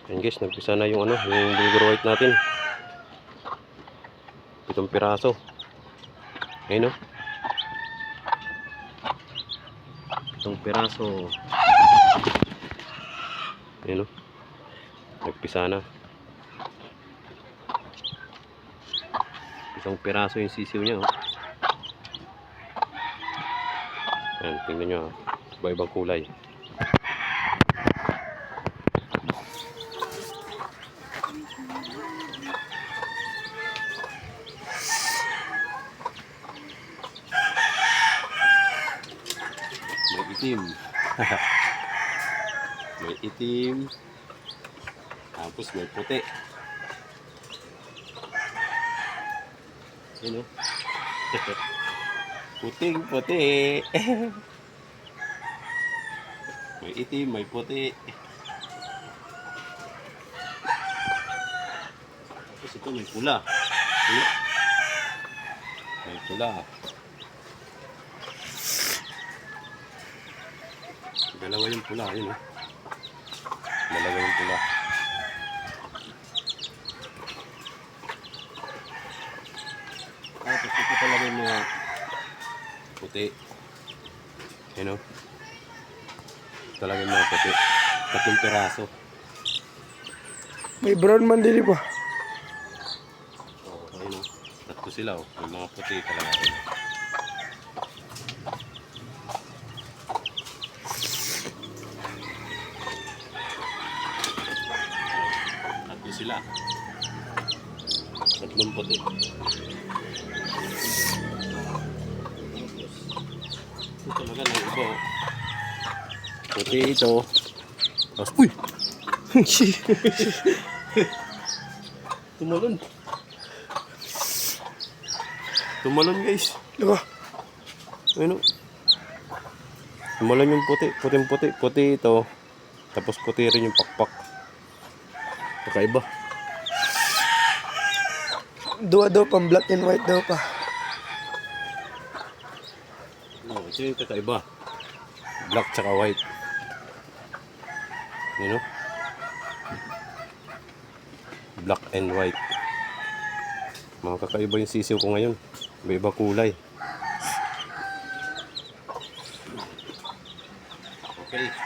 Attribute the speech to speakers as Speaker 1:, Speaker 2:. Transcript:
Speaker 1: Ayan guys, nagpisa na yung yung bulgur white natin. 7 piraso. Ayun 7 piraso. Ayun nagpisa na. 7 piraso yung sisiw niya. Ayan, tingnan nyo. Iba-ibang kulay. May itim. May itim. Tapos may puti. Ayun puting puti. May itim, may puti. Tapos ito may pula. May pula. Dalawa yung pula, yun Dalawa yung pula. Tapos ito talaga yung mga puti. Yun talaga yung mga puti. 3 piraso.
Speaker 2: May brown man din pa.
Speaker 1: Oo, ayun 3 sila May mga puti talaga. Sila 3 puti. Ito talaga ng iba puti ito. Tapos uy tumalon guys.
Speaker 2: Diba?
Speaker 1: Ayun tumalon yung puti ito. Tapos puti rin yung pakpak. Kakaiba.
Speaker 2: Dua daw pang black and white daw pa.
Speaker 1: Ito yung kakaiba. Black tsaka white. Black and white. Mga kakaiba yung sisiw ko ngayon. Iba-iba kulay. Okay.